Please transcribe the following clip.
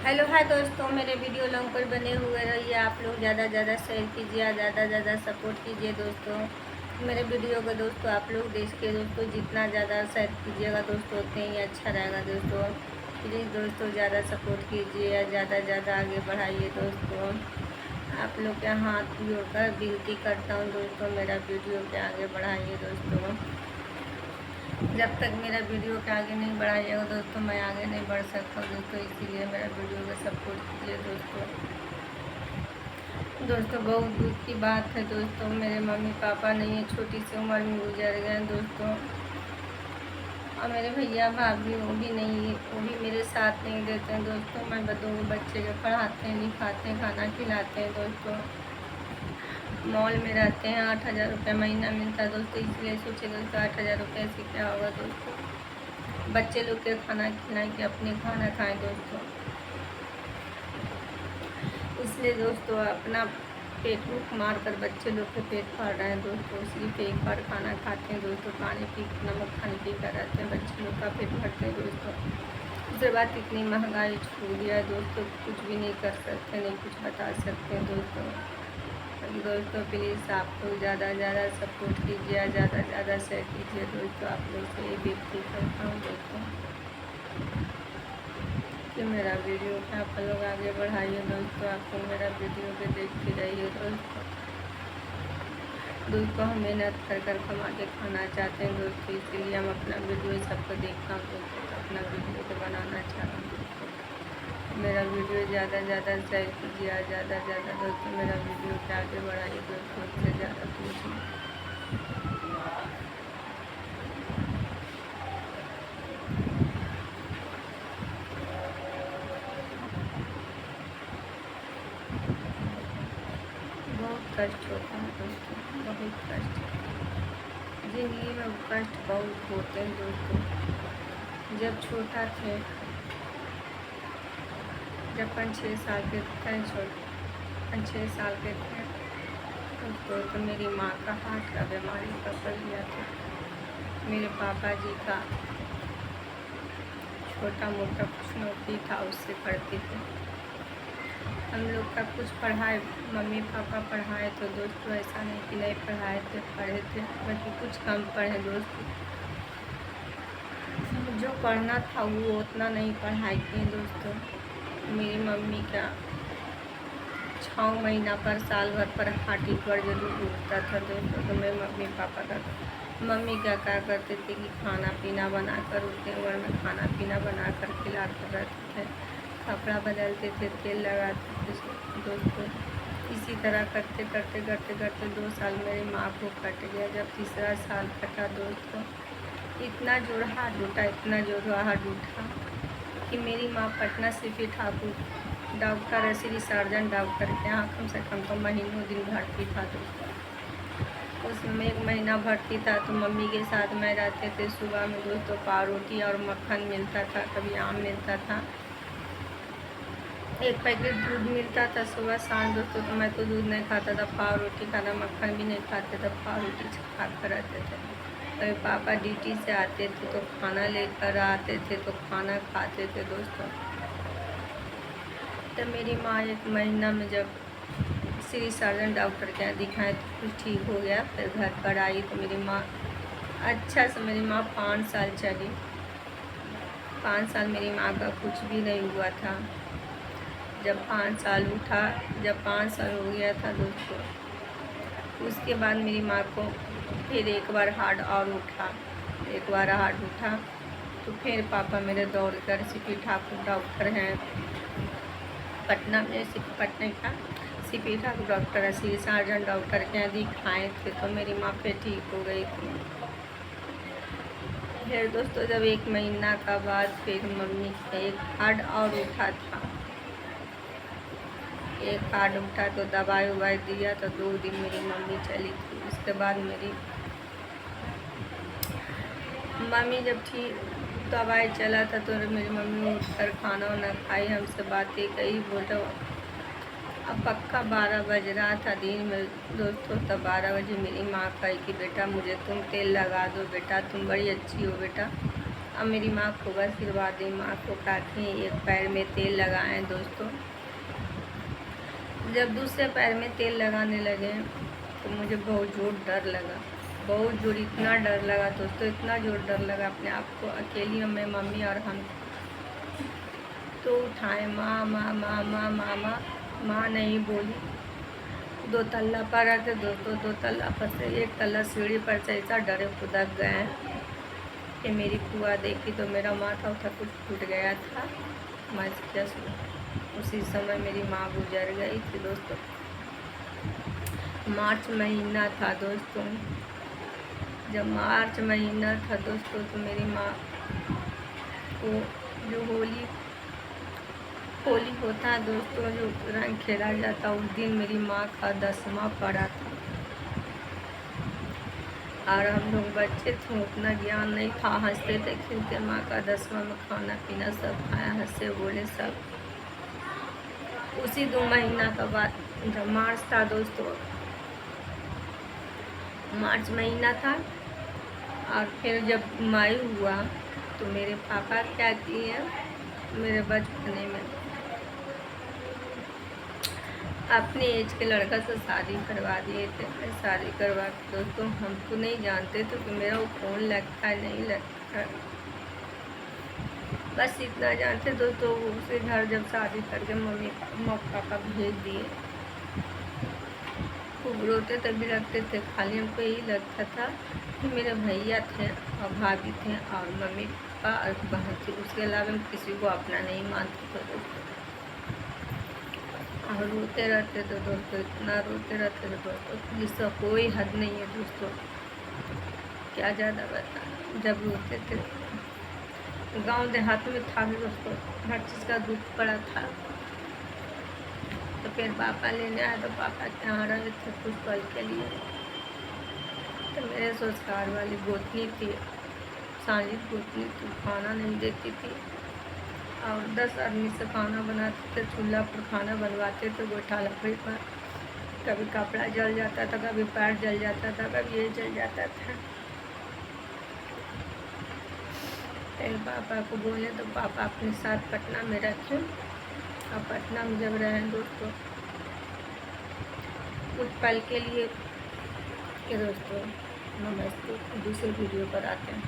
Hello hi दोस्तों, मेरे video long पर बने हुए रहिए। आप लोग ज़्यादा शेयर कीजिए, ज़्यादा सपोर्ट कीजिए दोस्तों। मेरे वीडियो को दोस्तों आप लोग देख के दोस्तों जितना ज़्यादा शेयर कीजिएगा दोस्तों उतने ही अच्छा रहेगा दोस्तों। प्लीज़ दोस्तों ज़्यादा सपोर्ट कीजिए, ज़्यादा आगे बढ़ाइए दोस्तों। आप लोग के हाथ जोड़कर विनती करता हूँ दोस्तों, मेरा वीडियो के आगे बढ़ाइए दोस्तों। जब तक मेरा वीडियो के आगे नहीं बढ़ाइएगा दोस्तों मैं आगे नहीं बढ़ सकता दोस्तों, इसीलिए मेरा वीडियो को सपोर्ट कीजिए दोस्तों। दोस्तों बहुत दुख की बात है दोस्तों, मेरे मम्मी पापा नहीं है, छोटी सी उम्र में गुजर गए दोस्तों। और मेरे भैया भाभी वो भी नहीं है, वो भी मेरे साथ नहीं देते हैं दोस्तों। मैं दो बच्चे के पढ़ाते हैं, लिखाते हैं, खाना खिलाते हैं दोस्तों। मॉल में रहते हैं, 8,000 रुपये महीना मिलता है दोस्तों, इसलिए सोचे दोस्तों 8,000 रुपये से क्या होगा दोस्तों। बच्चे लोग के खाना खिलाएं कि अपने खाना खाएं दोस्तों। इसलिए दोस्तों अपना पेट भूख मार कर बच्चे लोग के पेट फाड़ रहे हैं दोस्तों। सिर्फ एक बार खाना खाते हैं दोस्तों, पानी पी नमक पानी पी कर रहते हैं, बच्चे लोग का पेट भरते हैं दोस्तों। उसके बाद इतनी महंगाई छू दिया है दोस्तों, कुछ भी नहीं कर सकते, नहीं कुछ बता सकते हैं दोस्तों। दोस्तों प्लीज़ आप लोग ज़्यादा सपोर्ट कीजिए, ज़्यादा शेयर कीजिए दोस्तों। आप लोग से ये विनती करता हूँ दोस्तों कि मेरा वीडियो को आप लोग आगे बढ़ाइए दोस्तों। आप लोग मेरा वीडियो को देखते रहिए दोस्तों। दोस्तों हम मेहनत कर कमा के खाना चाहते हैं दोस्तों, इसीलिए हम अपना वीडियो सबको देखता हूँ दोस्तों, तो अपना वीडियो को बनाना चाहता हूँ दोस्तों। मेरा वीडियो ज़्यादा शेयर कीजिए, ज़्यादा दोस्तों मेरा वीडियो के आगे बढ़ाइए दोस्तों, उससे ज़्यादा कुछ नहीं। बहुत कष्ट होता है दोस्तों, बहुत कष्ट। ज़िंदगी में कष्ट बहुत होते हैं दोस्तों। जब छोटा थे, जब 5-6 साल के थे, 5-6 साल के थे तो मेरी माँ का हार्ट का बीमारी पकड़ लिया था। मेरे पापा जी का छोटा मोटा कुछ नौकरी था, उससे पढ़ते थे। हम लोग का कुछ पढ़ाए, मम्मी पापा पढ़ाए तो दोस्तों ऐसा नहीं कि नहीं पढ़ाए थे, पढ़े थे, बल्कि कुछ कम पढ़े दोस्तों। जो पढ़ना था वो उतना नहीं पढ़ाई किए दोस्तों। मेरी मम्मी का 6 महीना पर साल भर पर हार्ट पर जरूर उठता था दोस्तों। तो मेरे मम्मी पापा का मम्मी क्या करते थे कि खाना पीना बनाकर उतने उम्र में खाना पीना बनाकर खिलाते रहते थे, कपड़ा बदलते थे, तेल लगाते थे दोस्तों। इसी तरह करते 2 साल मेरी माँ को कट गया। जब तीसरा साल कटा दोस्तों, इतना जोर हार्ट उठा, इतना जोर हार्ट उठा कि मेरी माँ पटना सिटी ठाकुर डॉक्टर है, श्री सर्जन डॉक्टर के यहाँ कम से कम तो महीनों दिन भर्ती था दोस्तों। उसमें 1 महीना भर्ती था तो मम्मी के साथ मैं रहते थे। सुबह में दोस्तों पाव रोटी और मक्खन मिलता था, कभी आम मिलता था, 1 पैकेट दूध मिलता था सुबह शाम दोस्तों। तो मैं तो दूध नहीं खाता था, पाव रोटी खाना, मक्खन भी नहीं खाते थे, पाव रोटी खा कर रहते थे। कभी पापा ड्यूटी से आते थे तो खाना लेकर आते थे तो खाना खाते थे दोस्तों। तब मेरी माँ 1 महीना में जब श्री सर्जन डॉक्टर के यहाँ दिखाए तो कुछ ठीक हो गया, फिर घर पर आई तो मेरी माँ अच्छा से, मेरी माँ 5 साल चली। 5 साल मेरी माँ का कुछ भी नहीं हुआ था। जब 5 साल उठा, जब 5 साल हो गया था दोस्तों, उसके बाद मेरी माँ को फिर एक बार हार्ट और उठा, एक बार हार्ट उठा तो फिर पापा मेरे दौड़ कर सीपी ठाकुर डॉक्टर हैं पटना में, पटना का सीपी ठाकुर डॉक्टर है, श्री सर्जन डॉक्टर के यहाँ दिखाए थे तो मेरी माँ फिर ठीक हो गई थी। फिर दोस्तों जब 1 महीना का बाद फिर मम्मी का एक हार्ट और उठा था, एक हार्ट उठा तो दवाई उवाई दिया तो 2 दिन मेरी मम्मी चली थी। उसके बाद मेरी मम्मी जब ठीक दवाई चला था तो मेरी मम्मी उठकर खाना वाना खाई, हमसे बातें कही, बोलो अब पक्का 12 बज रहा था दिन में दोस्तों। तब 12 बजे मेरी माँ कही कि बेटा मुझे तुम तेल लगा दो, बेटा तुम बड़ी अच्छी हो बेटा, अब मेरी माँ को खूब आशीर्वाद दी, माँ को कहा कि एक पैर में तेल लगाएं दोस्तों। जब दूसरे पैर में तेल लगाने लगे तो मुझे बहुत जोर डर लगा, बहुत जोर, इतना डर लगा दोस्तों, इतना जोर डर लगा अपने आप को। अकेली मैं, मम्मी और हम तो उठाए, माँ माँ माँ माँ माँ माँ, माँ नहीं बोली। 2 तल्ला पर रहते दोस्तों, 2 तल्ला पर से 1 तल्ला सीढ़ी पर से ऐसा डरे खुदक गए कि मेरी बुआ देखी तो मेरा माथा उठा कुछ फूट गया था। मैं उसी समय मेरी माँ गुजर गई थी दोस्तों। मार्च महीना था दोस्तों, जब मार्च महीना था दोस्तों तो मेरी माँ को जो होली होता है दोस्तों, जो रंग खेला जाता, उस दिन मेरी माँ का 10वां पड़ा था। और हम लोग बच्चे थे, उतना ज्ञान नहीं था, हंसते थे खेलते। माँ का 10वां में खाना पीना सब खाया, हंसे बोले सब। उसी 2 महीना का बाद जब मार्च था दोस्तों, मार्च महीना था, और फिर जब मई हुआ तो मेरे पापा क्या किए, मेरे बचपने में अपने एज के लड़का से शादी करवा दिए थे। शादी करवा के दोस्तों हमको नहीं जानते थे कि मेरा वो कौन लगता है नहीं लगता, बस इतना जानते दोस्तों। उसे घर जब शादी करके मम्मी पापा भेज दिए, खूब रोते थे बिलखते थे। खाली हमको यही लगता था कि मेरे भैया थे और भाभी थे और मम्मी पापा और बहन थी, उसके अलावा हम किसी को अपना नहीं मानते थे दोस्तों। और रोते रहते थे दोस्तों, इतना रोते रहते थे दोस्तों जिसका कोई हद नहीं है दोस्तों, क्या ज़्यादा बता। जब रोते थे, गांव देहात में था भी दोस्तों, हर चीज़ का दुख पड़ा था। तो फिर पापा लेने आए तो पापा के यहाँ रहे थे कुछ पल के लिए। तो मेरे संस्कार वाली गोतनी थी, साजिद गोतनी थी, खाना नहीं देती थी और 10 आदमी से खाना बनाते थे, चूल्हा पर खाना बनवाते थे गोइठा लकड़ी पर। कभी कपड़ा जल जाता था, कभी पैर जल जाता था, कभी ये जल जाता था। फिर पापा को बोले तो पापा अपने साथ पटना में रखे, और पटना में जब रहे दोस्तों कुछ पल के लिए, दोस्तों नमस्ते, दूसरे वीडियो पर आते हैं।